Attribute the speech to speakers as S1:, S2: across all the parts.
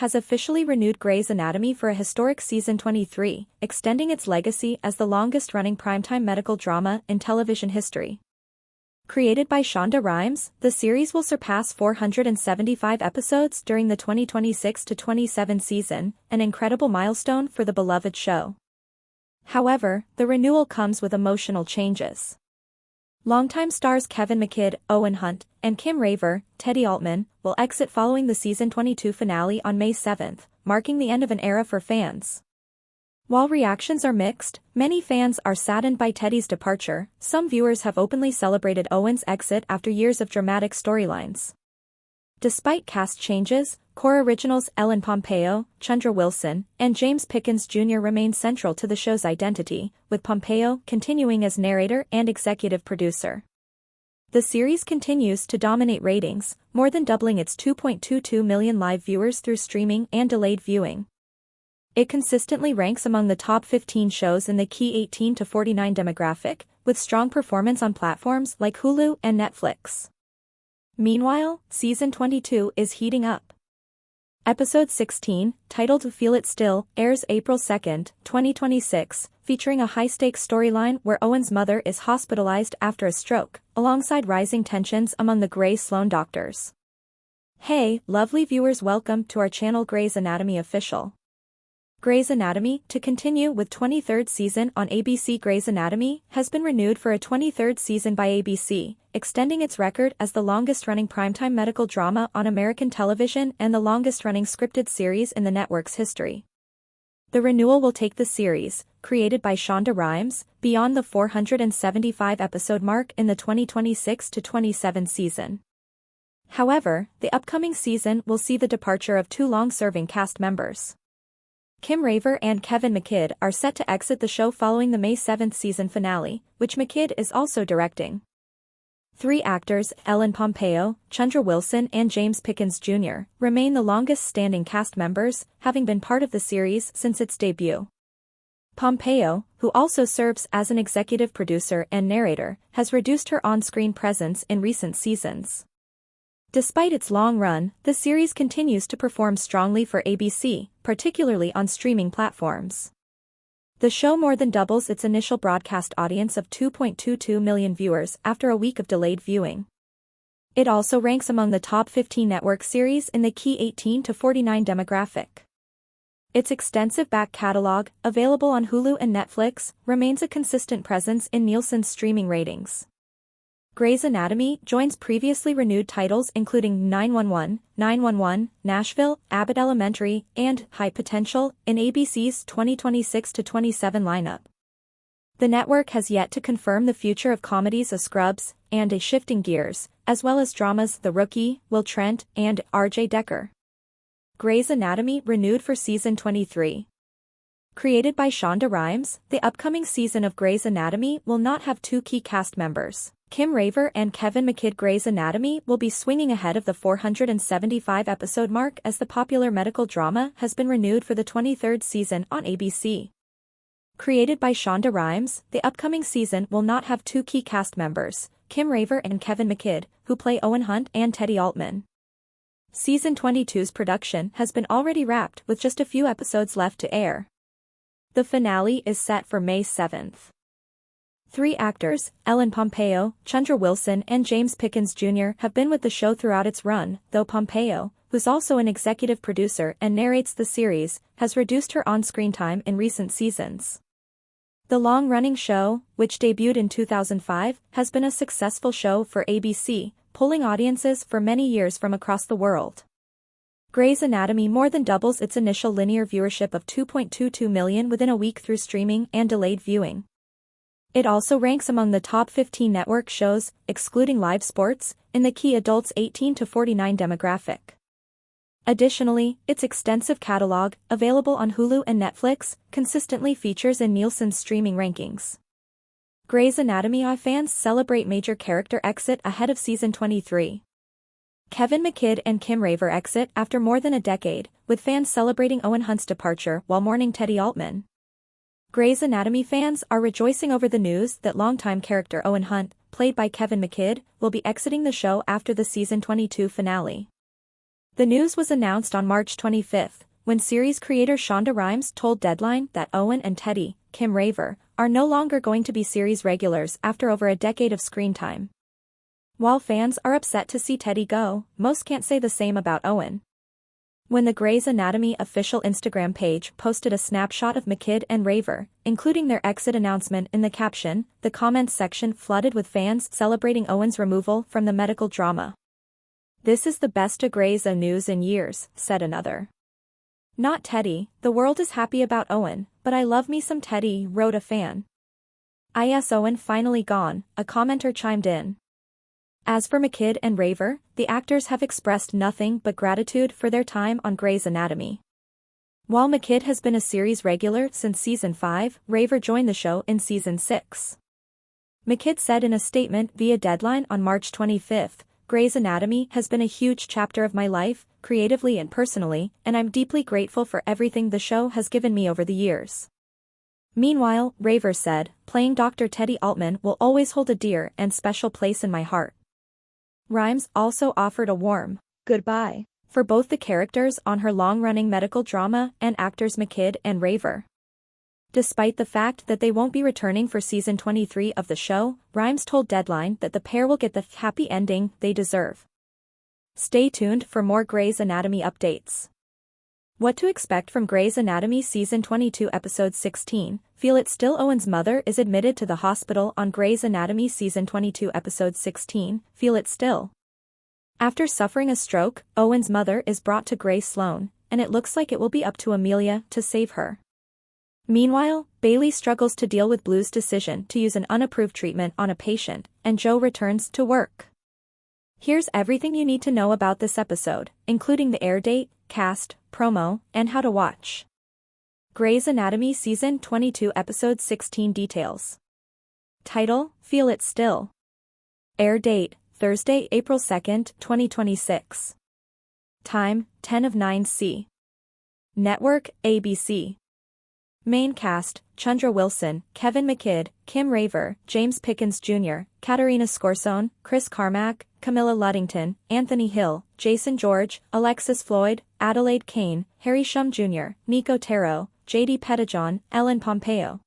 S1: has officially renewed Grey's Anatomy for a historic season 23, extending its legacy as the longest-running primetime medical drama in television history. Created by Shonda Rhimes, the series will surpass 475 episodes during the 2026-27 season, an incredible milestone for the beloved show. However, the renewal comes with emotional changes. Longtime stars Kevin McKidd, Owen Hunt, and Kim Raver, Teddy Altman, will exit following the season 22 finale on May 7, marking the end of an era for fans. While reactions are mixed, many fans are saddened by Teddy's departure. Some viewers have openly celebrated Owen's exit after years of dramatic storylines. Despite cast changes, core originals Ellen Pompeo, Chandra Wilson, and James Pickens Jr. remain central to the show's identity, with Pompeo continuing as narrator and executive producer. The series continues to dominate ratings, more than doubling its 2.22 million live viewers through streaming and delayed viewing. It consistently ranks among the top 15 shows in the key 18 to 49 demographic, with strong performance on platforms like Hulu and Netflix. Meanwhile, Season 22 is heating up. Episode 16, titled Feel It Still, airs April 2, 2026, featuring a high-stakes storyline where Owen's mother is hospitalized after a stroke, alongside rising tensions among the Grey Sloan doctors. Hey, lovely viewers, welcome to our channel Grey's Anatomy Official. Grey's Anatomy, to continue with 23rd season on ABC. Grey's Anatomy has been renewed for a 23rd season by ABC, extending its record as the longest-running primetime medical drama on American television and the longest-running scripted series in the network's history. The renewal will take the series, created by Shonda Rhimes, beyond the 475-episode mark in the 2026-27 season. However, the upcoming season will see the departure of two long-serving cast members. Kim Raver and Kevin McKidd are set to exit the show following the May 7 season finale, which McKidd is also directing. Three actors, Ellen Pompeo, Chandra Wilson and James Pickens Jr., remain the longest-standing cast members, having been part of the series since its debut. Pompeo, who also serves as an executive producer and narrator, has reduced her on-screen presence in recent seasons. Despite its long run, the series continues to perform strongly for ABC, particularly on streaming platforms. The show more than doubles its initial broadcast audience of 2.22 million viewers after a week of delayed viewing. It also ranks among the top 15 network series in the key 18 to 49 demographic. Its extensive back catalog, available on Hulu and Netflix, remains a consistent presence in Nielsen's streaming ratings. Grey's Anatomy joins previously renewed titles including 911, 911, Nashville, Abbott Elementary, and High Potential in ABC's 2026-27 lineup. The network has yet to confirm the future of comedies of Scrubs and A Shifting Gears, as well as dramas The Rookie, Will Trent, and R.J. Decker. Grey's Anatomy renewed for Season 23. Created by Shonda Rhimes, the upcoming season of Grey's Anatomy will not have two key cast members. Kim Raver and Kevin McKidd. Grey's Anatomy will be swinging ahead of the 475-episode mark as the popular medical drama has been renewed for the 23rd season on ABC. Created by Shonda Rhimes, the upcoming season will not have two key cast members, Kim Raver and Kevin McKidd, who play Owen Hunt and Teddy Altman. Season 22's production has been already wrapped with just a few episodes left to air. The finale is set for May 7th. Three actors, Ellen Pompeo, Chandra Wilson and James Pickens Jr. have been with the show throughout its run, though Pompeo, who's also an executive producer and narrates the series, has reduced her on-screen time in recent seasons. The long-running show, which debuted in 2005, has been a successful show for ABC, pulling audiences for many years from across the world. Grey's Anatomy more than doubles its initial linear viewership of 2.22 million within a week through streaming and delayed viewing. It also ranks among the top 15 network shows, excluding live sports, in the key adults 18 to 49 demographic. Additionally, its extensive catalog, available on Hulu and Netflix, consistently features in Nielsen's streaming rankings. Grey's Anatomy fans celebrate major character exit ahead of Season 23. Kevin McKidd and Kim Raver exit after more than a decade, with fans celebrating Owen Hunt's departure while mourning Teddy Altman. Grey's Anatomy fans are rejoicing over the news that longtime character Owen Hunt, played by Kevin McKidd, will be exiting the show after the Season 22 finale. The news was announced on March 25, when series creator Shonda Rhimes told Deadline that Owen and Teddy, Kim Raver, are no longer going to be series regulars after over a decade of screen time. While fans are upset to see Teddy go, most can't say the same about Owen. When the Grey's Anatomy official Instagram page posted a snapshot of McKidd and Raver, including their exit announcement in the caption, the comments section flooded with fans celebrating Owen's removal from the medical drama. "This is the best Grey's news in years," said another. "Not Teddy, the world is happy about Owen, but I love me some Teddy," wrote a fan. "Is Owen finally gone?" a commenter chimed in. As for McKidd and Raver, the actors have expressed nothing but gratitude for their time on Grey's Anatomy. While McKidd has been a series regular since season 5, Raver joined the show in season 6. McKidd said in a statement via Deadline on March 25, "Grey's Anatomy has been a huge chapter of my life, creatively and personally, and I'm deeply grateful for everything the show has given me over the years." Meanwhile, Raver said, "Playing Dr. Teddy Altman will always hold a dear and special place in my heart." Rhimes also offered a warm goodbye for both the characters on her long-running medical drama and actors McKidd and Raver. Despite the fact that they won't be returning for season 23 of the show, Rhimes told Deadline that the pair will get the happy ending they deserve. Stay tuned for more Grey's Anatomy updates. What to expect from Grey's Anatomy Season 22 Episode 16, Feel It Still. Owen's mother is admitted to the hospital on Grey's Anatomy Season 22 Episode 16, Feel It Still. After suffering a stroke, Owen's mother is brought to Grey Sloan, and it looks like it will be up to Amelia to save her. Meanwhile, Bailey struggles to deal with Blue's decision to use an unapproved treatment on a patient, and Joe returns to work. Here's everything you need to know about this episode, including the air date, cast, promo, and how to watch. Grey's Anatomy Season 22 Episode 16 details. Title, Feel It Still. Air date, Thursday, April 2, 2026. Time, 10 of 9 C. Network, ABC. Main cast, Chandra Wilson, Kevin McKidd, Kim Raver, James Pickens Jr., Katarina Scorsone, Chris Carmack, Camilla Luddington, Anthony Hill, Jason George, Alexis Floyd, Adelaide Kane, Harry Shum Jr., Nico Taro, J.D. Pettijohn, Ellen Pompeo.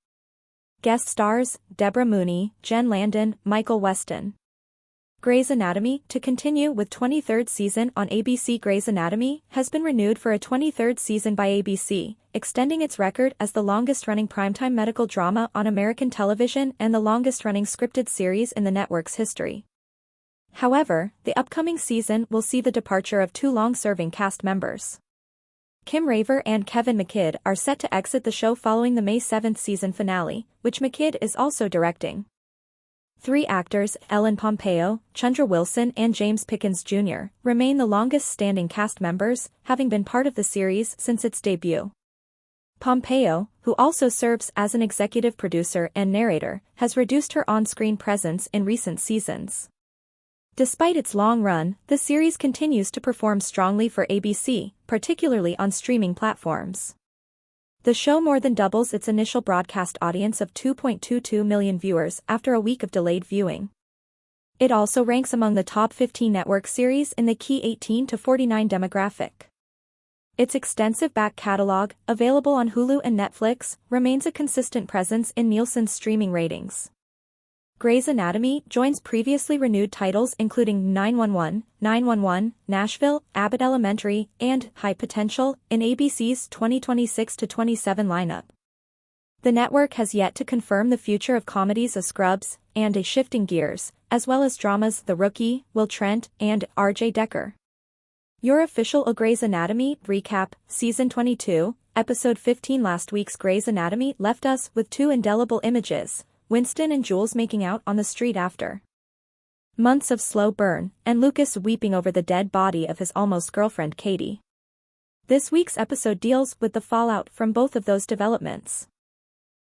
S1: Guest stars, Deborah Mooney, Jen Landon, Michael Weston. Grey's Anatomy, to continue with 23rd season on ABC. Grey's Anatomy has been renewed for a 23rd season by ABC, extending its record as the longest-running primetime medical drama on American television and the longest-running scripted series in the network's history. However, the upcoming season will see the departure of 2 long-serving cast members. Kim Raver and Kevin McKidd are set to exit the show following the May 7th season finale, which McKidd is also directing. 3 actors, Ellen Pompeo, Chandra Wilson and James Pickens Jr., remain the longest-standing cast members, having been part of the series since its debut. Pompeo, who also serves as an executive producer and narrator, has reduced her on-screen presence in recent seasons. Despite its long run, the series continues to perform strongly for ABC, particularly on streaming platforms. The show more than doubles its initial broadcast audience of 2.22 million viewers after a week of delayed viewing. It also ranks among the top 15 network series in the key 18 to 49 demographic. Its extensive back catalog, available on Hulu and Netflix, remains a consistent presence in Nielsen's streaming ratings. Grey's Anatomy joins previously renewed titles including 911, 911, Nashville, Abbott Elementary, and High Potential in ABC's 2026-27 lineup. The network has yet to confirm the future of comedies of Scrubs and A Shifting Gears, as well as dramas The Rookie, Will Trent, and R.J. Decker. Your official Grey's Anatomy recap, Season 22, Episode 15. Last week's Grey's Anatomy left us with 2 indelible images: Winston and Jules making out on the street after months of slow burn, and Lucas weeping over the dead body of his almost girlfriend Katie. This week's episode deals with the fallout from both of those developments.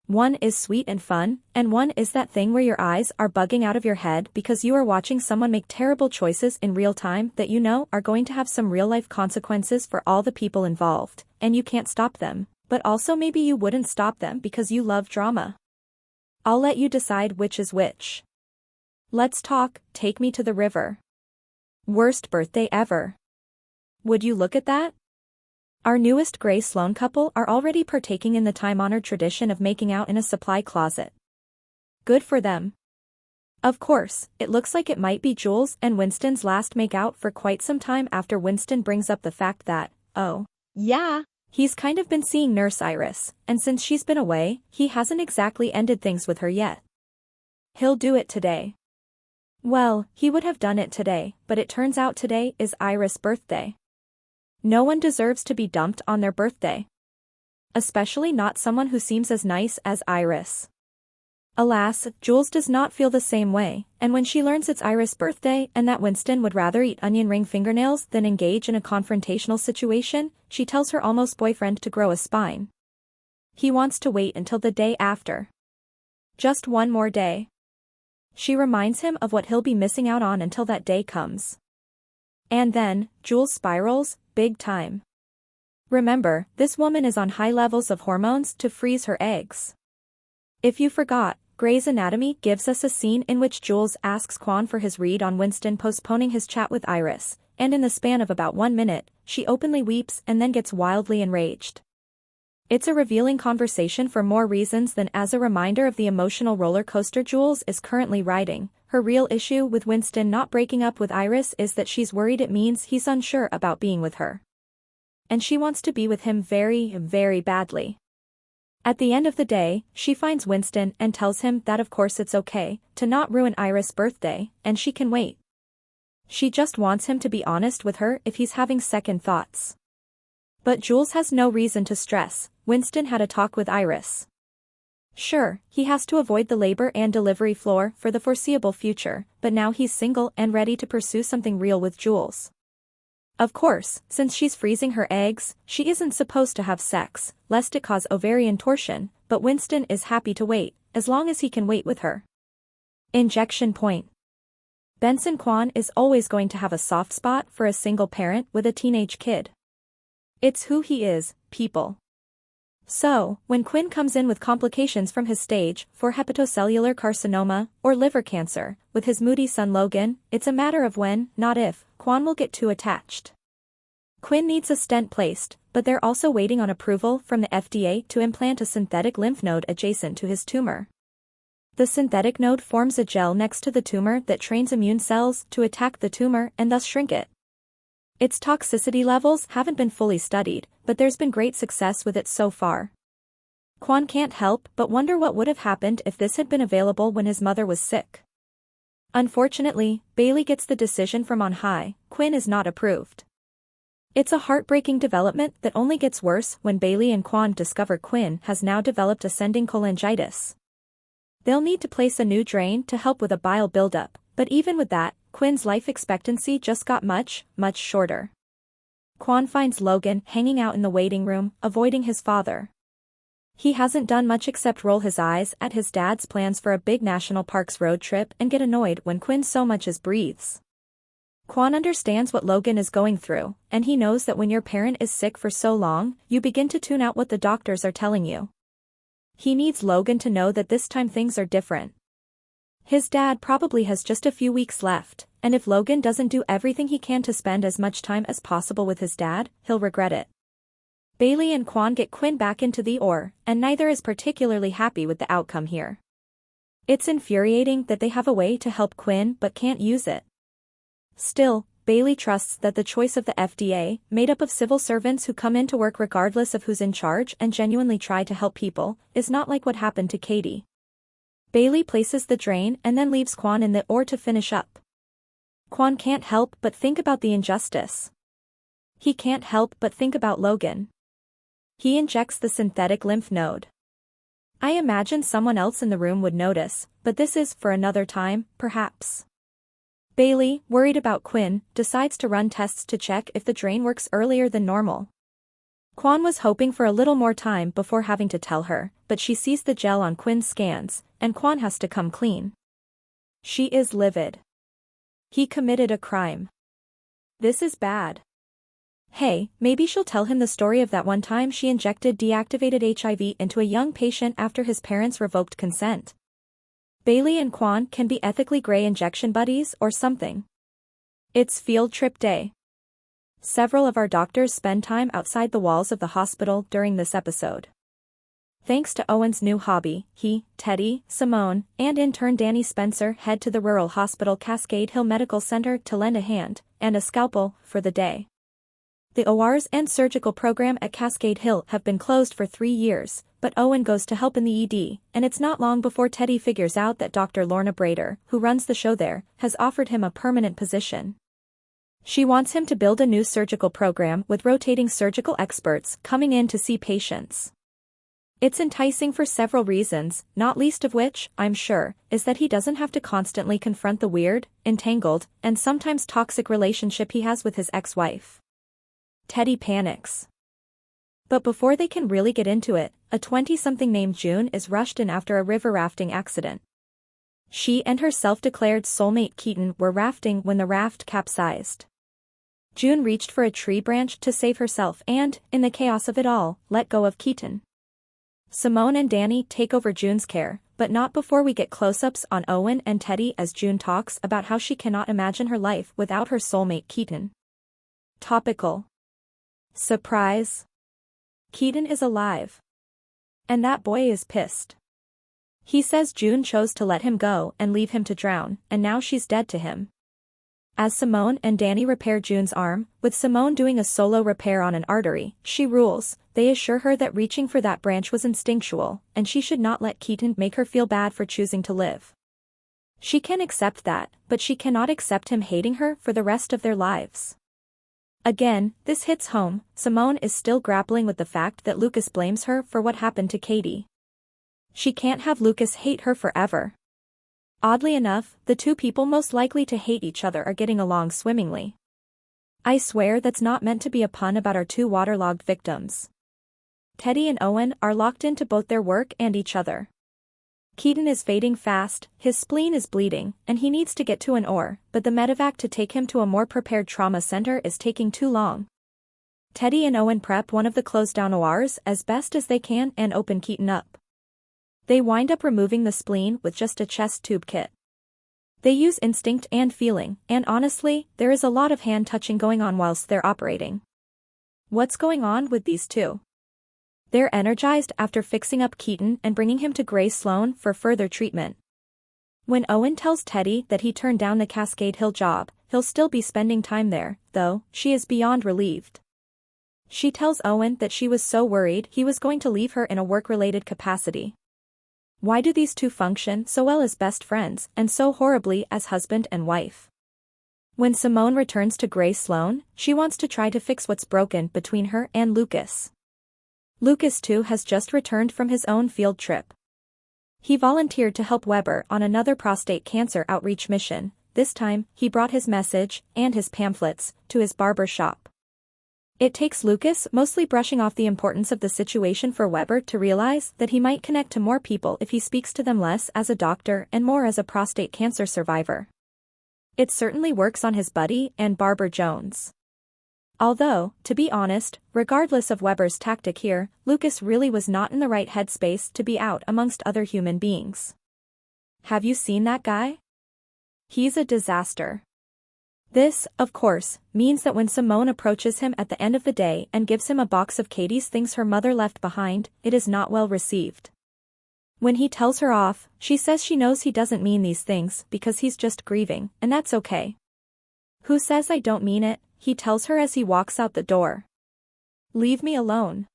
S1: One is sweet and fun, and one is that thing where your eyes are bugging out of your head because you are watching someone make terrible choices in real time that you know are going to have some real-life consequences for all the people involved, and you can't stop them, but also maybe you wouldn't stop them because you love drama. I'll let you decide which is which. Let's talk Take Me to the River. Worst birthday ever. Would you look at that? Our newest Gray Sloane couple are already partaking in the time-honored tradition of making out in a supply closet. Good for them. Of course, it looks like it might be Jules and Winston's last make-out for quite some time after Winston brings up the fact that, oh, yeah, he's kind of been seeing Nurse Iris, and since she's been away, he hasn't exactly ended things with her yet. He'll do it today. Well, he would have done it today, but it turns out today is Iris' birthday. No one deserves to be dumped on their birthday. Especially not someone who seems as nice as Iris. Alas, Jules does not feel the same way, and when she learns it's Iris' birthday and that Winston would rather eat onion ring fingernails than engage in a confrontational situation, she tells her almost boyfriend to grow a spine. He wants to wait until the day after. Just one more day. She reminds him of what he'll be missing out on until that day comes. And then, Jules spirals, big time. Remember, this woman is on high levels of hormones to freeze her eggs. If you forgot, Grey's Anatomy gives us a scene in which Jules asks Quan for his read on Winston postponing his chat with Iris, and in the span of about 1 minute, she openly weeps and then gets wildly enraged. It's a revealing conversation for more reasons than as a reminder of the emotional roller coaster Jules is currently riding. Her real issue with Winston not breaking up with Iris is that she's worried it means he's unsure about being with her. And she wants to be with him very, very badly. At the end of the day, she finds Winston and tells him that of course it's okay to not ruin Iris' birthday, and she can wait. She just wants him to be honest with her if he's having second thoughts. But Jules has no reason to stress. Winston had a talk with Iris. Sure, he has to avoid the labor and delivery floor for the foreseeable future, but now he's single and ready to pursue something real with Jules. Of course, since she's freezing her eggs, she isn't supposed to have sex, lest it cause ovarian torsion, but Winston is happy to wait, as long as he can wait with her. Injection point. Benson Quan is always going to have a soft spot for a single parent with a teenage kid. It's who he is, people. So, when Quinn comes in with complications from his stage 4 hepatocellular carcinoma, or liver cancer, with his moody son Logan, it's a matter of when, not if, Quan will get too attached. Quinn needs a stent placed, but they're also waiting on approval from the FDA to implant a synthetic lymph node adjacent to his tumor. The synthetic node forms a gel next to the tumor that trains immune cells to attack the tumor and thus shrink it. Its toxicity levels haven't been fully studied, but there's been great success with it so far. Quan can't help but wonder what would have happened if this had been available when his mother was sick. Unfortunately, Bailey gets the decision from on high. Quinn is not approved. It's a heartbreaking development that only gets worse when Bailey and Quan discover Quinn has now developed ascending cholangitis. They'll need to place a new drain to help with a bile buildup, but even with that, Quinn's life expectancy just got much, much shorter. Quan finds Logan hanging out in the waiting room, avoiding his father. He hasn't done much except roll his eyes at his dad's plans for a big national parks road trip and get annoyed when Quinn so much as breathes. Quan understands what Logan is going through, and he knows that when your parent is sick for so long, you begin to tune out what the doctors are telling you. He needs Logan to know that this time things are different. His dad probably has just a few weeks left, and if Logan doesn't do everything he can to spend as much time as possible with his dad, he'll regret it. Bailey and Quan get Quinn back into the OR, and neither is particularly happy with the outcome here. It's infuriating that they have a way to help Quinn but can't use it. Still, Bailey trusts that the choice of the FDA, made up of civil servants who come in to work regardless of who's in charge and genuinely try to help people, is not like what happened to Katie. Bailey places the drain and then leaves Quan in the OR to finish up. Quan can't help but think about the injustice. He can't help but think about Logan. He injects the synthetic lymph node. I imagine someone else in the room would notice, but this is for another time, perhaps. Bailey, worried about Quinn, decides to run tests to check if the drain works earlier than normal. Quan was hoping for a little more time before having to tell her, but she sees the gel on Quinn's scans, and Quan has to come clean. She is livid. He committed a crime. This is bad. Hey, maybe she'll tell him the story of that one time she injected deactivated HIV into a young patient after his parents revoked consent. Bailey and Quan can be ethically gray injection buddies or something. It's field trip day. Several of our doctors spend time outside the walls of the hospital during this episode. Thanks to Owen's new hobby, he, Teddy, Simone, and in turn Danny Spencer head to the rural hospital Cascade Hill Medical Center to lend a hand, and a scalpel, for the day. The ORs and surgical program at Cascade Hill have been closed for 3 years, but Owen goes to help in the ED, and it's not long before Teddy figures out that Dr. Lorna Brader, who runs the show there, has offered him a permanent position. She wants him to build a new surgical program with rotating surgical experts coming in to see patients. It's enticing for several reasons, not least of which, I'm sure, is that he doesn't have to constantly confront the weird, entangled, and sometimes toxic relationship he has with his ex-wife. Teddy panics. But before they can really get into it, a 20-something named June is rushed in after a river rafting accident. She and her self-declared soulmate Keaton were rafting when the raft capsized. June reached for a tree branch to save herself and, in the chaos of it all, let go of Keaton. Simone and Danny take over June's care, but not before we get close-ups on Owen and Teddy as June talks about how she cannot imagine her life without her soulmate Keaton. Topical. Surprise. Keaton is alive. And that boy is pissed. He says June chose to let him go and leave him to drown, and now she's dead to him. As Simone and Danny repair June's arm, with Simone doing a solo repair on an artery, she rules. They assure her that reaching for that branch was instinctual, and she should not let Keaton make her feel bad for choosing to live. She can accept that, but she cannot accept him hating her for the rest of their lives. Again, this hits home. Simone is still grappling with the fact that Lucas blames her for what happened to Katie. She can't have Lucas hate her forever. Oddly enough, the two people most likely to hate each other are getting along swimmingly. I swear that's not meant to be a pun about our two waterlogged victims. Teddy and Owen are locked into both their work and each other. Keaton is fading fast, his spleen is bleeding, and he needs to get to an OR, but the medevac to take him to a more prepared trauma center is taking too long. Teddy and Owen prep one of the closed-down ORs as best as they can and open Keaton up. They wind up removing the spleen with just a chest tube kit. They use instinct and feeling, and honestly, there is a lot of hand-touching going on whilst they're operating. What's going on with these two? They're energized after fixing up Keaton and bringing him to Gray Sloan for further treatment. When Owen tells Teddy that he turned down the Cascade Hill job, he'll still be spending time there, though, she is beyond relieved. She tells Owen that she was so worried he was going to leave her in a work-related capacity. Why do these two function so well as best friends and so horribly as husband and wife? When Simone returns to Gray Sloan, she wants to try to fix what's broken between her and Lucas. Lucas too has just returned from his own field trip. He volunteered to help Weber on another prostate cancer outreach mission. This time, he brought his message, and his pamphlets, to his barber shop. It takes Lucas mostly brushing off the importance of the situation for Weber to realize that he might connect to more people if he speaks to them less as a doctor and more as a prostate cancer survivor. It certainly works on his buddy and barber Jones. Although, to be honest, regardless of Weber's tactic here, Lucas really was not in the right headspace to be out amongst other human beings. Have you seen that guy? He's a disaster. This, of course, means that when Simone approaches him at the end of the day and gives him a box of Katie's things her mother left behind, it is not well received. When he tells her off, she says she knows he doesn't mean these things because he's just grieving, and that's okay. Who says I don't mean it? He tells her as he walks out the door. Leave me alone.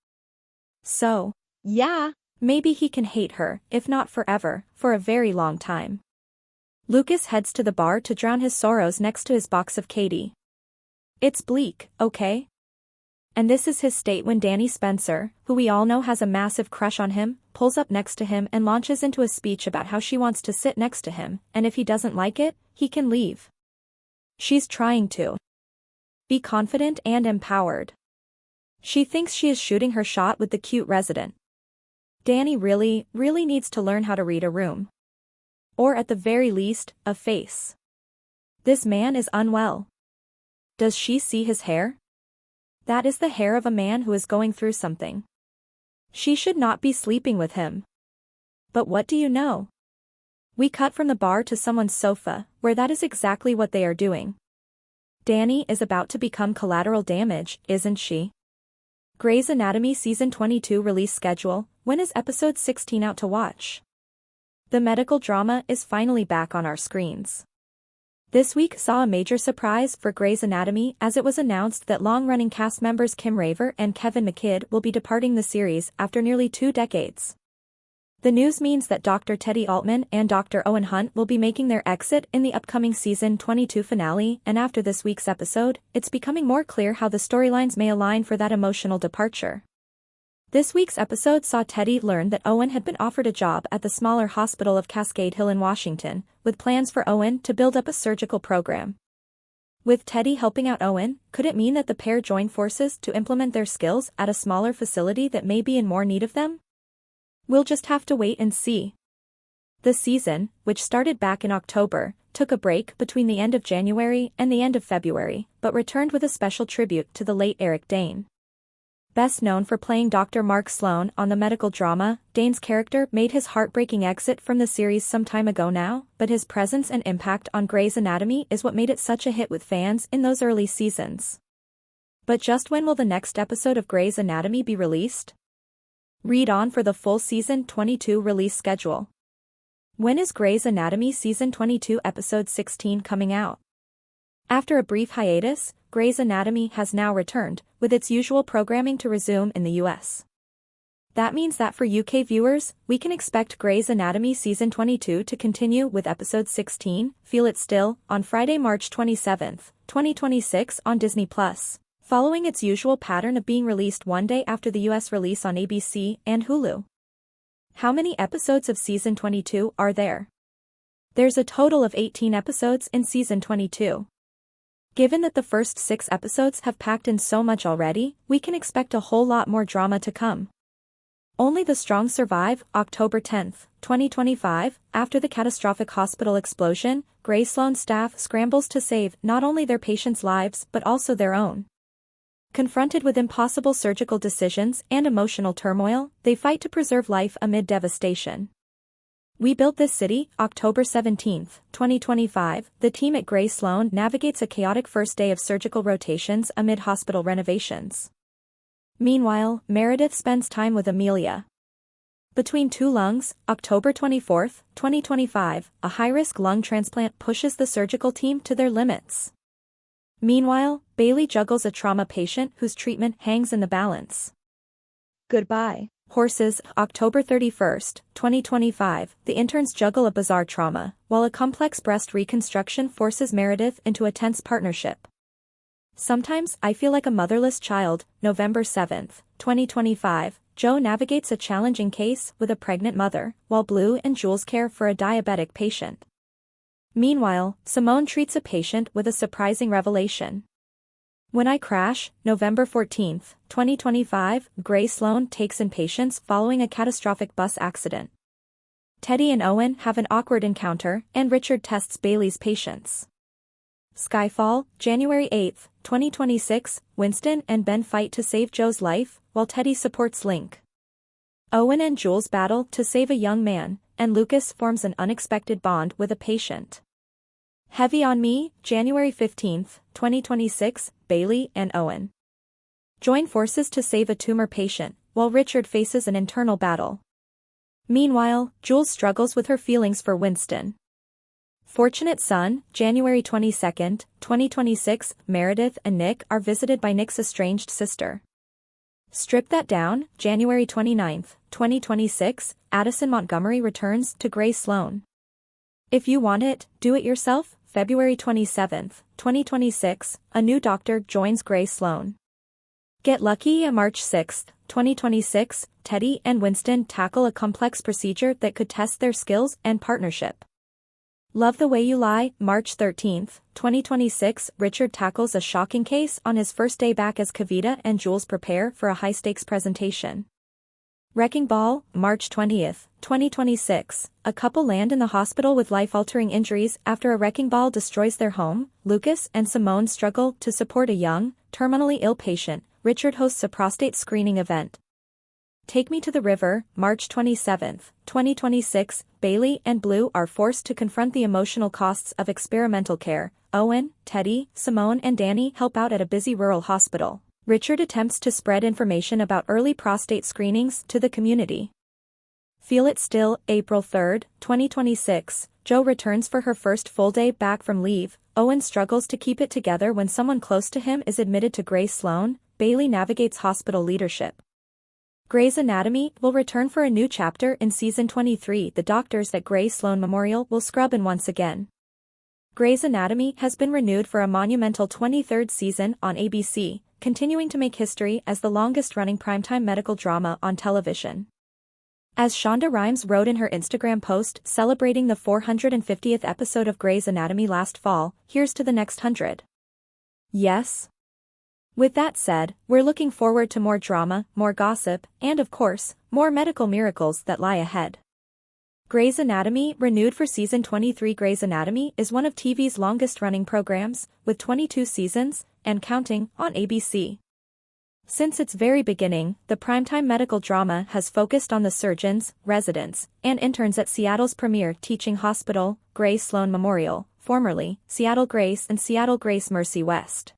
S1: So, yeah, maybe he can hate her, if not forever, for a very long time. Lucas heads to the bar to drown his sorrows next to his box of Katie. It's bleak, okay? And this is his state when Danny Spencer, who we all know has a massive crush on him, pulls up next to him and launches into a speech about how she wants to sit next to him, and if he doesn't like it, he can leave. She's trying to be confident and empowered. She thinks she is shooting her shot with the cute resident. Danny really needs to learn how to read a room. Or at the very least, a face. This man is unwell. Does she see his hair? That is the hair of a man who is going through something. She should not be sleeping with him. But what do you know? We cut from the bar to someone's sofa, where that is exactly what they are doing. Danny is about to become collateral damage, isn't she? Grey's Anatomy Season 22 release schedule. When is episode 16 out to watch? The medical drama is finally back on our screens. This week saw a major surprise for Grey's Anatomy as it was announced that long-running cast members Kim Raver and Kevin McKidd will be departing the series after nearly 2 decades. The news means that Dr. Teddy Altman and Dr. Owen Hunt will be making their exit in the upcoming Season 22 finale, and after this week's episode, it's becoming more clear how the storylines may align for that emotional departure. This week's episode saw Teddy learn that Owen had been offered a job at the smaller hospital of Cascade Hill in Washington, with plans for Owen to build up a surgical program. With Teddy helping out Owen, could it mean that the pair join forces to implement their skills at a smaller facility that may be in more need of them? We'll just have to wait and see. The season, which started back in October, took a break between the end of January and the end of February, but returned with a special tribute to the late Eric Dane. Best known for playing Dr. Mark Sloan on the medical drama, Dane's character made his heartbreaking exit from the series some time ago now, but his presence and impact on Grey's Anatomy is what made it such a hit with fans in those early seasons. But just when will the next episode of Grey's Anatomy be released? Read on for the full Season 22 release schedule. When is Grey's Anatomy Season 22 Episode 16 coming out? After a brief hiatus, Grey's Anatomy has now returned, with its usual programming to resume in the US. That means that for UK viewers, we can expect Grey's Anatomy Season 22 to continue with Episode 16, Feel It Still, on Friday, March 27, 2026 on Disney+. Following its usual pattern of being released one day after the US release on ABC and Hulu. How many episodes of Season 22 are there? There's a total of 18 episodes in Season 22. Given that the first 6 episodes have packed in so much already, we can expect a whole lot more drama to come. Only the Strong survive. October 10, 2025, after the catastrophic hospital explosion, Grey Sloan staff scrambles to save not only their patients' lives but also their own. Confronted with impossible surgical decisions and emotional turmoil, they fight to preserve life amid devastation. We Built This City. October 17, 2025, the team at Grey Sloan navigates a chaotic first day of surgical rotations amid hospital renovations. Meanwhile, Meredith spends time with Amelia. Between Two Lungs. October 24, 2025, a high-risk lung transplant pushes the surgical team to their limits. Meanwhile, Bailey juggles a trauma patient whose treatment hangs in the balance. Goodbye, Horses. October 31, 2025, the interns juggle a bizarre trauma, while a complex breast reconstruction forces Meredith into a tense partnership. Sometimes I Feel Like a Motherless Child. November 7, 2025, Joe navigates a challenging case with a pregnant mother, while Blue and Jules care for a diabetic patient. Meanwhile, Simone treats a patient with a surprising revelation. When I Crash. November 14, 2025, Grey Sloan takes in patients following a catastrophic bus accident. Teddy and Owen have an awkward encounter, and Richard tests Bailey's patience. Skyfall. January 8, 2026, Winston and Ben fight to save Joe's life, while Teddy supports Link. Owen and Jules battle to save a young man, and Lucas forms an unexpected bond with a patient. Heavy on Me. January 15, 2026, Bailey and Owen join forces to save a tumor patient, while Richard faces an internal battle. Meanwhile, Jules struggles with her feelings for Winston. Fortunate Son. January 22, 2026, Meredith and Nick are visited by Nick's estranged sister. Strip That Down. January 29, 2026, Addison Montgomery returns to Grey Sloan. If You Want It, Do It Yourself. February 27, 2026, a new doctor joins Grey Sloan. Get Lucky. March 6, 2026, Teddy and Winston tackle a complex procedure that could test their skills and partnership. Love the Way You Lie. March 13, 2026, Richard tackles a shocking case on his first day back as Kavita and Jules prepare for a high-stakes presentation. Wrecking Ball. March 20, 2026, a couple land in the hospital with life-altering injuries after a wrecking ball destroys their home. Lucas and Simone struggle to support a young, terminally ill patient. Richard hosts a prostate screening event. Take Me to the River. March 27, 2026, Bailey and Blue are forced to confront the emotional costs of experimental care, Owen, Teddy, Simone and Danny help out at a busy rural hospital. Richard attempts to spread information about early prostate screenings to the community. Feel It Still, April 3, 2026, Jo returns for her first full day back from leave. Owen struggles to keep it together when someone close to him is admitted to Grey Sloan. Bailey navigates hospital leadership. Grey's Anatomy will return for a new chapter in Season 23. The doctors at Grey Sloan Memorial will scrub in once again. Grey's Anatomy has been renewed for a monumental 23rd season on ABC, continuing to make history as the longest-running primetime medical drama on television. As Shonda Rhimes wrote in her Instagram post celebrating the 450th episode of Grey's Anatomy last fall, here's to the next 100. Yes? With that said, we're looking forward to more drama, more gossip, and of course, more medical miracles that lie ahead. Grey's Anatomy renewed for Season 23. Grey's Anatomy is one of TV's longest-running programs, with 22 seasons, and counting, on ABC. Since its very beginning, the primetime medical drama has focused on the surgeons, residents, and interns at Seattle's premier teaching hospital, Grey Sloan Memorial, formerly Seattle Grace and Seattle Grace Mercy West.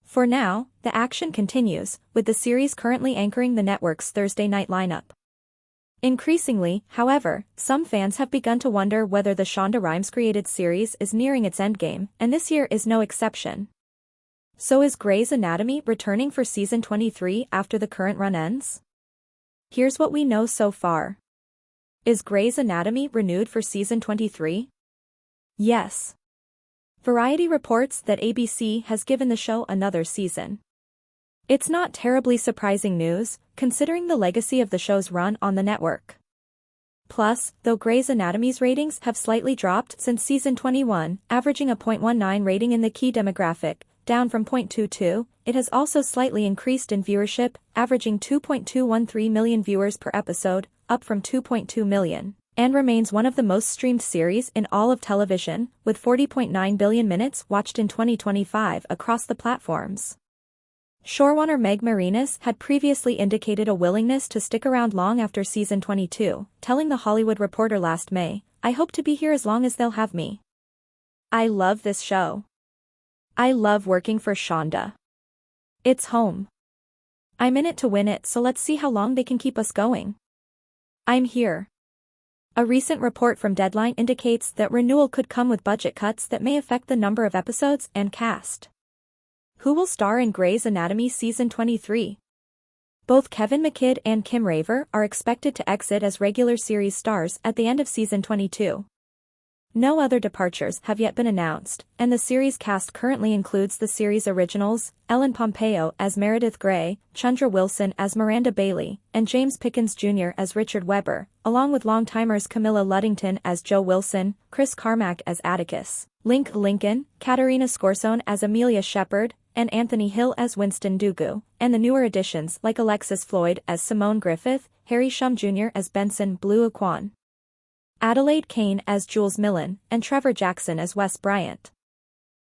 S1: For now, the action continues, with the series currently anchoring the network's Thursday night lineup. Increasingly, however, some fans have begun to wonder whether the Shonda Rhimes-created series is nearing its endgame, and this year is no exception. So is Grey's Anatomy returning for Season 23 after the current run ends? Here's what we know so far. Is Grey's Anatomy renewed for Season 23? Yes. Variety reports that ABC has given the show another season. It's not terribly surprising news, considering the legacy of the show's run on the network. Plus, though Grey's Anatomy's ratings have slightly dropped since Season 21, averaging a 0.19 rating in the key demographic, down from 0.22, it has also slightly increased in viewership, averaging 2.213 million viewers per episode, up from 2.2 million, and remains one of the most streamed series in all of television, with 40.9 billion minutes watched in 2025 across the platforms. Showrunner Meg Marinis had previously indicated a willingness to stick around long after Season 22, telling The Hollywood Reporter last May, "I hope to be here as long as they'll have me. I love this show. I love working for Shonda. It's home. I'm in it to win it, so let's see how long they can keep us going. I'm here." A recent report from Deadline indicates that renewal could come with budget cuts that may affect the number of episodes and cast. Who will star in Grey's Anatomy Season 23? Both Kevin McKidd and Kim Raver are expected to exit as regular series stars at the end of Season 22. No other departures have yet been announced, and the series cast currently includes the series originals, Ellen Pompeo as Meredith Grey, Chandra Wilson as Miranda Bailey, and James Pickens Jr. as Richard Webber, along with longtimers Camilla Luddington as Jo Wilson, Chris Carmack as Atticus, Link Lincoln, Katarina Scorsone as Amelia Shepard, and Anthony Hill as Winston Dugu, and the newer additions like Alexis Floyd as Simone Griffith, Harry Shum Jr. as Benson Blue Aquan, Adelaide Kane as Jules Millen, and Trevor Jackson as Wes Bryant.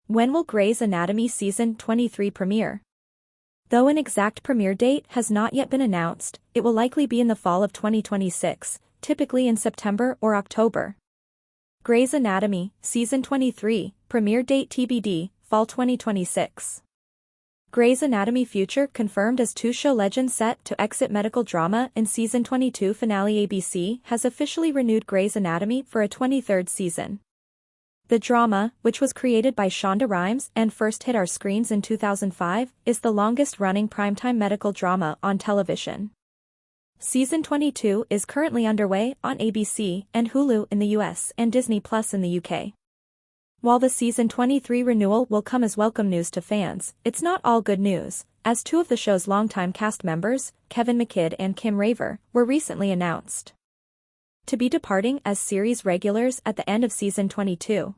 S1: When will Grey's Anatomy Season 23 premiere? Though an exact premiere date has not yet been announced, it will likely be in the fall of 2026, typically in September or October. Grey's Anatomy, Season 23, premiere date TBD, fall 2026. Grey's Anatomy future confirmed as two-show legends set to exit medical drama in Season 22 finale. ABC has officially renewed Grey's Anatomy for a 23rd season. The drama, which was created by Shonda Rhimes and first hit our screens in 2005, is the longest-running primetime medical drama on television. Season 22 is currently underway on ABC and Hulu in the US and Disney Plus in the UK. While the Season 23 renewal will come as welcome news to fans, it's not all good news, as two of the show's longtime cast members, Kevin McKidd and Kim Raver, were recently announced to be departing as series regulars at the end of Season 22.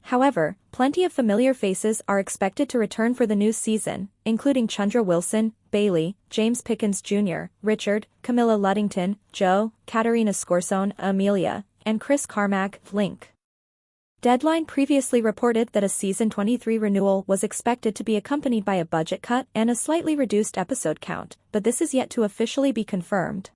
S1: However, plenty of familiar faces are expected to return for the new season, including Chandra Wilson, Bailey, James Pickens Jr., Richard, Camilla Luddington, Jo, Katarina Scorsone, Amelia, and Chris Carmack, Link. Deadline previously reported that a Season 23 renewal was expected to be accompanied by a budget cut and a slightly reduced episode count, but this is yet to officially be confirmed.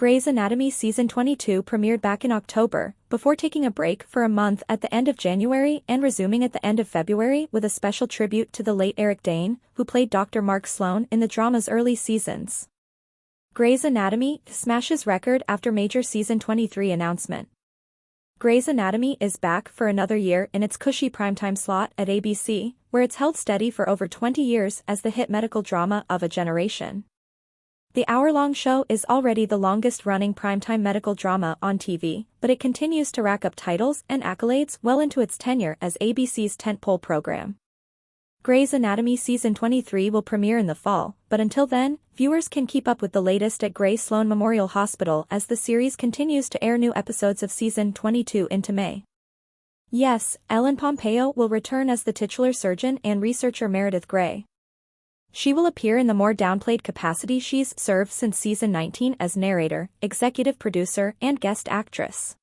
S1: Grey's Anatomy Season 22 premiered back in October, before taking a break for a month at the end of January and resuming at the end of February with a special tribute to the late Eric Dane, who played Dr. Mark Sloan in the drama's early seasons. Grey's Anatomy smashes record after major Season 23 announcement. Grey's Anatomy is back for another year in its cushy primetime slot at ABC, where it's held steady for over 20 years as the hit medical drama of a generation. The hour-long show is already the longest-running primetime medical drama on TV, but it continues to rack up titles and accolades well into its tenure as ABC's tentpole program. Grey's Anatomy Season 23 will premiere in the fall, but until then, viewers can keep up with the latest at Grey Sloan Memorial Hospital as the series continues to air new episodes of Season 22 into May. Yes, Ellen Pompeo will return as the titular surgeon and researcher Meredith Grey. She will appear in the more downplayed capacity she's served since Season 19 as narrator, executive producer and guest actress.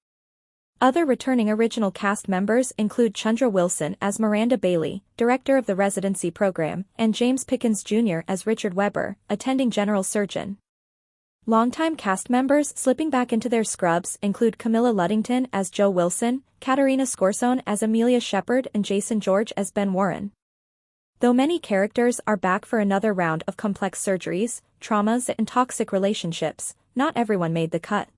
S1: Other returning original cast members include Chundra Wilson as Miranda Bailey, director of the residency program, and James Pickens Jr. as Richard Weber, attending general surgeon. Longtime cast members slipping back into their scrubs include Camilla Luddington as Jo Wilson, Katerina Scorsone as Amelia Shepard and Jason George as Ben Warren. Though many characters are back for another round of complex surgeries, traumas and toxic relationships, not everyone made the cut.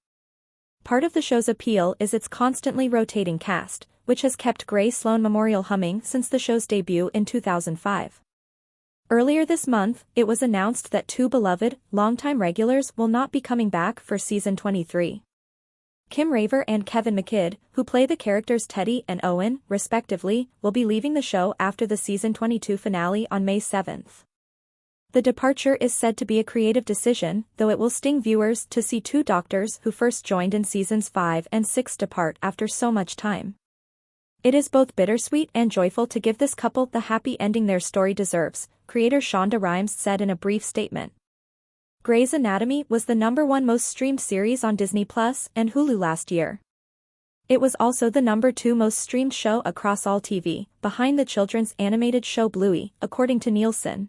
S1: Part of the show's appeal is its constantly rotating cast, which has kept Grey Sloan Memorial humming since the show's debut in 2005. Earlier this month, it was announced that two beloved, longtime regulars will not be coming back for Season 23. Kim Raver and Kevin McKidd, who play the characters Teddy and Owen, respectively, will be leaving the show after the Season 22 finale on May 7th. The departure is said to be a creative decision, though it will sting viewers to see two doctors who first joined in Seasons 5 and 6 depart after so much time. It is both bittersweet and joyful to give this couple the happy ending their story deserves, creator Shonda Rhimes said in a brief statement. Grey's Anatomy was the #1 most streamed series on Disney Plus and Hulu last year. It was also the #2 most streamed show across all TV, behind the children's animated show Bluey, according to Nielsen.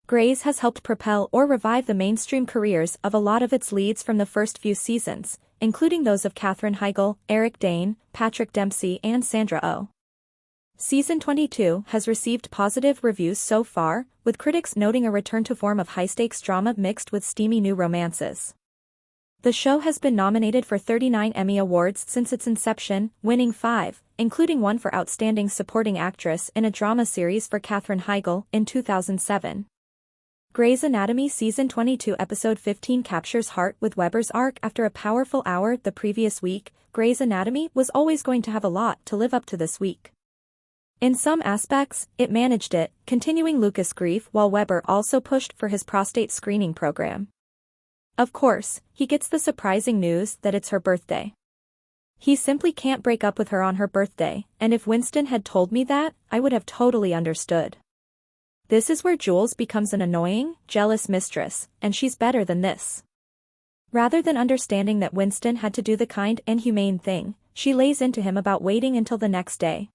S1: Grey's has helped propel or revive the mainstream careers of a lot of its leads from the first few seasons, including those of Katherine Heigl, Eric Dane, Patrick Dempsey and Sandra Oh. Season 22 has received positive reviews so far, with critics noting a return to form of high-stakes drama mixed with steamy new romances. The show has been nominated for 39 Emmy Awards since its inception, winning 5, including one for Outstanding Supporting Actress in a Drama Series for Katherine Heigl in 2007. Grey's Anatomy Season 22 Episode 15 captures heart with Weber's arc after a powerful hour the previous week. Grey's Anatomy was always going to have a lot to live up to this week. In some aspects, it managed it, continuing Lucas' grief while Weber also pushed for his prostate screening program. Of course, he gets the surprising news that it's her birthday. He simply can't break up with her on her birthday, and if Winston had told me that, I would have totally understood. This is where Jules becomes an annoying, jealous mistress, and she's better than this. Rather than understanding that Winston had to do the kind and humane thing, she lays into him about waiting until the next day.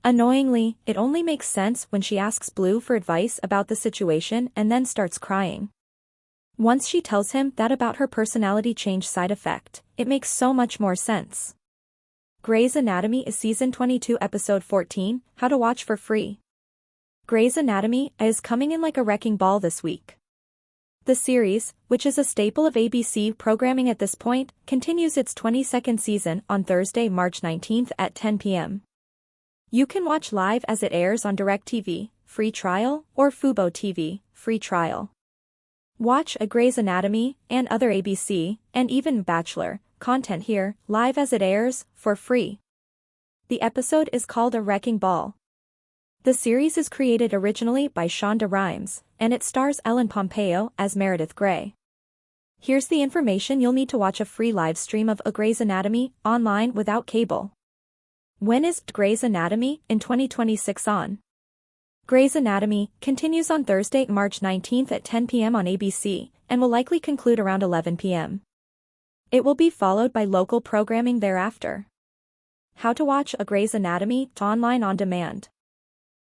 S1: Annoyingly, it only makes sense when she asks Blue for advice about the situation and then starts crying. Once she tells him that about her personality change side effect, it makes so much more sense. Grey's Anatomy is Season 22 Episode 14, How to Watch for Free. Grey's Anatomy is coming in like a wrecking ball this week. The series, which is a staple of ABC programming at this point, continues its 22nd season on Thursday, March 19th at 10 p.m. You can watch live as it airs on DirecTV, free trial, or Fubo TV, free trial. Watch a Grey's Anatomy, and other ABC, and even Bachelor, content here, live as it airs, for free. The episode is called A Wrecking Ball. The series is created originally by Shonda Rhimes, and it stars Ellen Pompeo as Meredith Grey. Here's the information you'll need to watch a free live stream of A Grey's Anatomy, online without cable. When is Grey's Anatomy in 2026 on? Grey's Anatomy continues on Thursday, March 19th at 10 p.m. on ABC, and will likely conclude around 11 p.m. It will be followed by local programming thereafter. How to watch A Grey's Anatomy online on demand.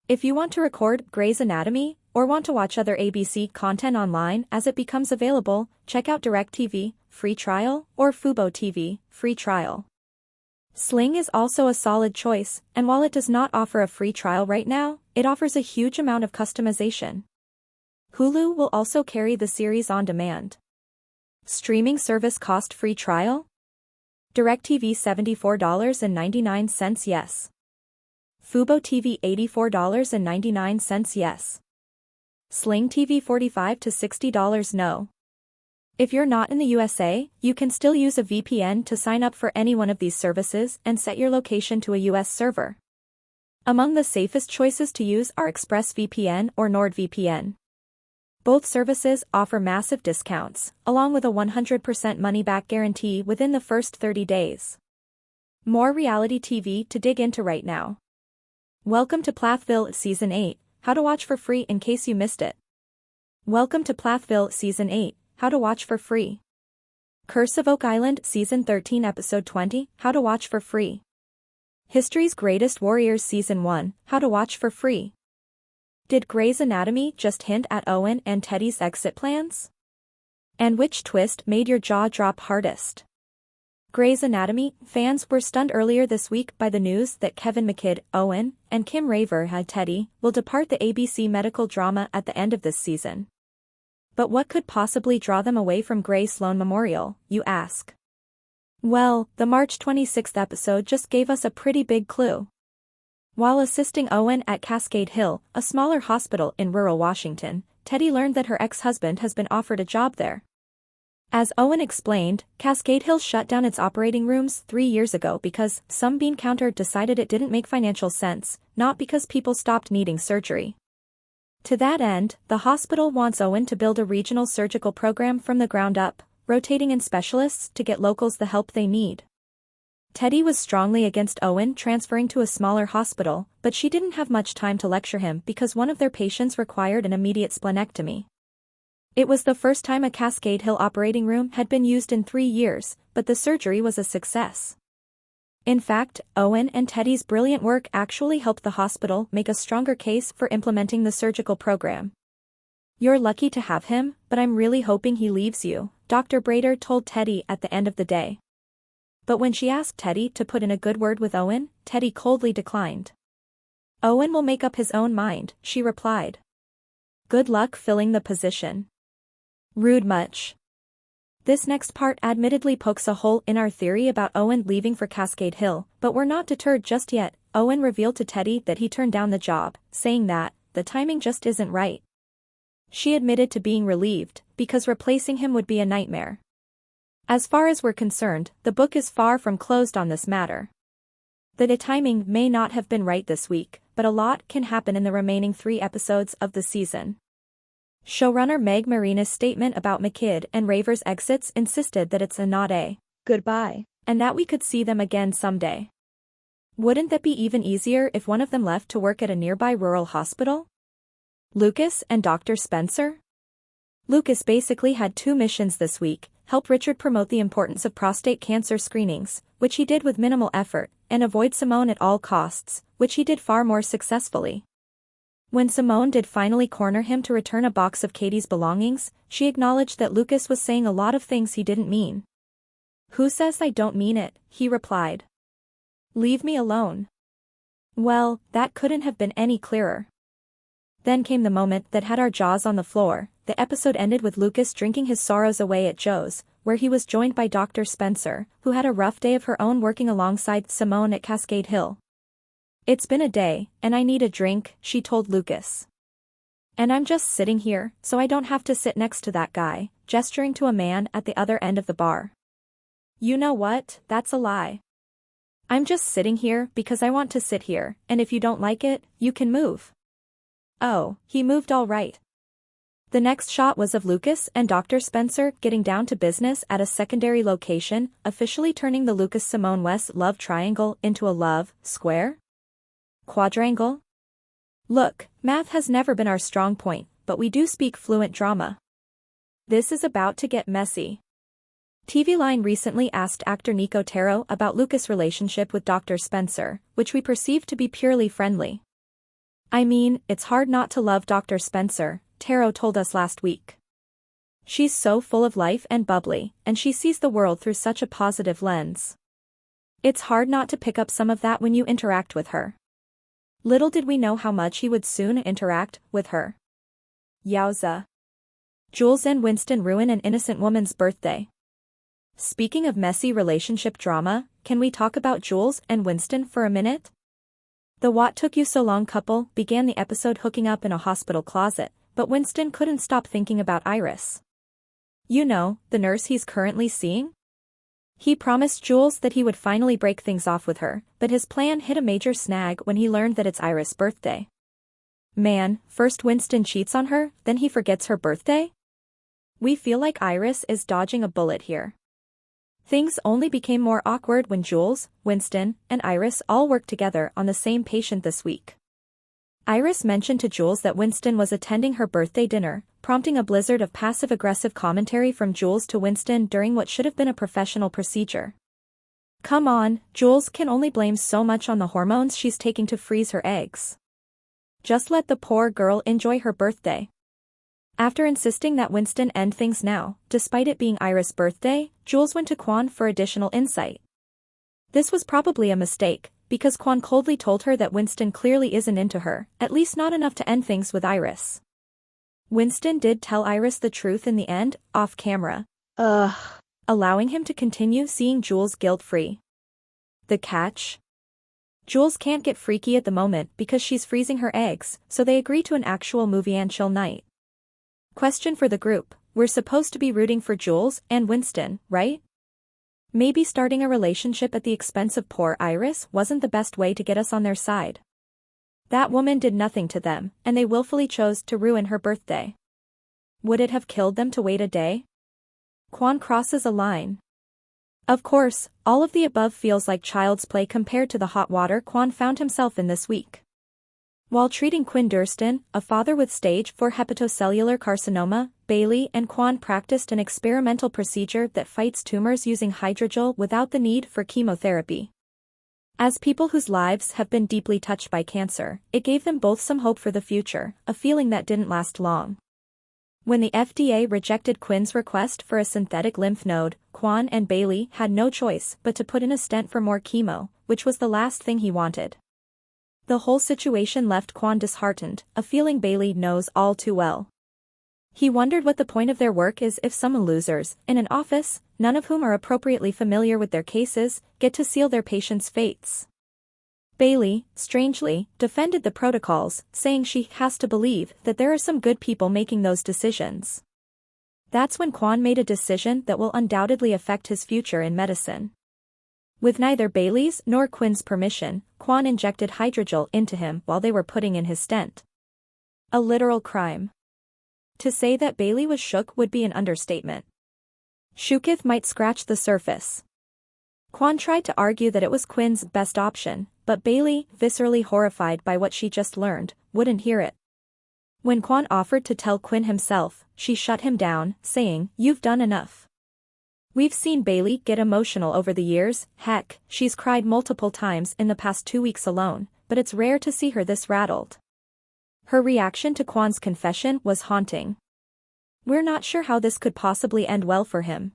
S1: If you want to record Grey's Anatomy, or want to watch other ABC content online as it becomes available, check out DirecTV, free trial, or Fubo TV, free trial. Sling is also a solid choice, and while it does not offer a free trial right now, it offers a huge amount of customization. Hulu will also carry the series on demand. Streaming service cost free trial? DirecTV $74.99 yes. Fubo TV $84.99 yes. Sling TV $45 to $60 no. If you're not in the USA, you can still use a VPN to sign up for any one of these services and set your location to a US server. Among the safest choices to use are ExpressVPN or NordVPN. Both services offer massive discounts, along with a 100% money-back guarantee within the first 30 days. More reality TV to dig into right now. Welcome to Plathville Season 8, how to watch for free in case you missed it. Welcome to Plathville Season 8, how to watch for free. Curse of Oak Island Season 13 Episode 20, how to watch for free. History's Greatest Warriors Season 1, how to watch for free. Did Grey's Anatomy just hint at Owen and Teddy's exit plans? And which twist made your jaw drop hardest? Grey's Anatomy fans were stunned earlier this week by the news that Kevin McKidd, Owen, and Kim Raver had Teddy will depart the ABC medical drama at the end of this season. But what could possibly draw them away from Grey Sloan Memorial, you ask? Well, the March 26th episode just gave us a pretty big clue. While assisting Owen at Cascade Hill, a smaller hospital in rural Washington, Teddy learned that her ex-husband has been offered a job there. As Owen explained, Cascade Hill shut down its operating rooms 3 years ago because some bean counter decided it didn't make financial sense, not because people stopped needing surgery. To that end, the hospital wants Owen to build a regional surgical program from the ground up, rotating in specialists to get locals the help they need. Teddy was strongly against Owen transferring to a smaller hospital, but she didn't have much time to lecture him because one of their patients required an immediate splenectomy. It was the first time a Cascade Hill operating room had been used in 3 years, but the surgery was a success. In fact, Owen and Teddy's brilliant work actually helped the hospital make a stronger case for implementing the surgical program. You're lucky to have him, but I'm really hoping he leaves you, Dr. Brader told Teddy at the end of the day. But when she asked Teddy to put in a good word with Owen, Teddy coldly declined. Owen will make up his own mind, she replied. Good luck filling the position. Rude much. This next part admittedly pokes a hole in our theory about Owen leaving for Cascade Hill, but we're not deterred just yet. Owen revealed to Teddy that he turned down the job, saying that the timing just isn't right. She admitted to being relieved, because replacing him would be a nightmare. As far as we're concerned, the book is far from closed on this matter. The timing may not have been right this week, but a lot can happen in the remaining 3 episodes of the season. Showrunner Meg Marina's statement about McKidd and Raver's exits insisted that it's a not a goodbye, and that we could see them again someday. Wouldn't that be even easier if one of them left to work at a nearby rural hospital? Lucas and Dr. Spencer? Lucas basically had 2 missions this week: help Richard promote the importance of prostate cancer screenings, which he did with minimal effort, and avoid Simone at all costs, which he did far more successfully. When Simone did finally corner him to return a box of Katie's belongings, she acknowledged that Lucas was saying a lot of things he didn't mean. Who says I don't mean it? He replied. Leave me alone. Well, that couldn't have been any clearer. Then came the moment that had our jaws on the floor. The episode ended with Lucas drinking his sorrows away at Joe's, where he was joined by Dr. Spencer, who had a rough day of her own working alongside Simone at Cascade Hill. It's been a day, and I need a drink, she told Lucas. And I'm just sitting here, so I don't have to sit next to that guy, gesturing to a man at the other end of the bar. You know what, that's a lie. I'm just sitting here because I want to sit here, and if you don't like it, you can move. Oh, he moved all right. The next shot was of Lucas and Dr. Spencer getting down to business at a secondary location, officially turning the Lucas-Simone West love triangle into a love square? Quadrangle? Look, math has never been our strong point, but we do speak fluent drama. This is about to get messy. TV Line recently asked actor Nico Taro about Lucas' relationship with Dr. Spencer, which we perceive to be purely friendly. I mean, it's hard not to love Dr. Spencer, Taro told us last week. She's so full of life and bubbly, and she sees the world through such a positive lens. It's hard not to pick up some of that when you interact with her. Little did we know how much he would soon interact with her. Yowza. Jules and Winston ruin an innocent woman's birthday. Speaking of messy relationship drama, can we talk about Jules and Winston for a minute? The "What took you so long" couple began the episode hooking up in a hospital closet, but Winston couldn't stop thinking about Iris. You know, the nurse he's currently seeing? He promised Jules that he would finally break things off with her, but his plan hit a major snag when he learned that it's Iris' birthday. Man, first Winston cheats on her, then he forgets her birthday? We feel like Iris is dodging a bullet here. Things only became more awkward when Jules, Winston, and Iris all worked together on the same patient this week. Iris mentioned to Jules that Winston was attending her birthday dinner, prompting a blizzard of passive-aggressive commentary from Jules to Winston during what should have been a professional procedure. Come on, Jules can only blame so much on the hormones she's taking to freeze her eggs. Just let the poor girl enjoy her birthday. After insisting that Winston end things now, despite it being Iris' birthday, Jules went to Quan for additional insight. This was probably a mistake, because Quan coldly told her that Winston clearly isn't into her, at least not enough to end things with Iris. Winston did tell Iris the truth in the end, off camera. Allowing him to continue seeing Jules guilt-free. The catch? Jules can't get freaky at the moment because she's freezing her eggs, so they agree to an actual movie and chill night. Question for the group: we're supposed to be rooting for Jules and Winston, right? Maybe starting a relationship at the expense of poor Iris wasn't the best way to get us on their side. That woman did nothing to them, and they willfully chose to ruin her birthday. Would it have killed them to wait a day? Quan crosses a line. Of course, all of the above feels like child's play compared to the hot water Quan found himself in this week. While treating Quinn Durston, a father with stage 4 hepatocellular carcinoma, Bailey and Quan practiced an experimental procedure that fights tumors using hydrogel without the need for chemotherapy. As people whose lives have been deeply touched by cancer, it gave them both some hope for the future, a feeling that didn't last long. When the FDA rejected Quinn's request for a synthetic lymph node, Quan and Bailey had no choice but to put in a stent for more chemo, which was the last thing he wanted. The whole situation left Quan disheartened, a feeling Bailey knows all too well. He wondered what the point of their work is if some losers, in an office, none of whom are appropriately familiar with their cases, get to seal their patients' fates. Bailey, strangely, defended the protocols, saying she has to believe that there are some good people making those decisions. That's when Quan made a decision that will undoubtedly affect his future in medicine. With neither Bailey's nor Quinn's permission, Quan injected hydrogel into him while they were putting in his stent. A literal crime. To say that Bailey was shook would be an understatement. Shooketh might scratch the surface. Quan tried to argue that it was Quinn's best option, but Bailey, viscerally horrified by what she just learned, wouldn't hear it. When Quan offered to tell Quinn himself, she shut him down, saying, "You've done enough." We've seen Bailey get emotional over the years, heck, she's cried multiple times in the past 2 weeks alone, but it's rare to see her this rattled. Her reaction to Quan's confession was haunting. We're not sure how this could possibly end well for him.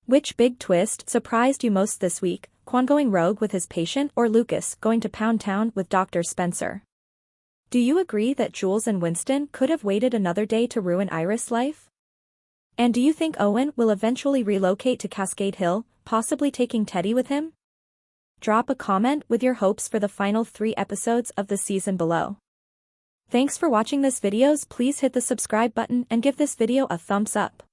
S1: Which big twist surprised you most this week, Quan going rogue with his patient or Lucas going to Pound Town with Dr. Spencer? Do you agree that Jules and Winston could have waited another day to ruin Iris' life? And do you think Owen will eventually relocate to Cascade Hill, possibly taking Teddy with him? Drop a comment with your hopes for the final 3 episodes of the season below. Thanks for watching this videos. Please hit the subscribe button and give this video a thumbs up.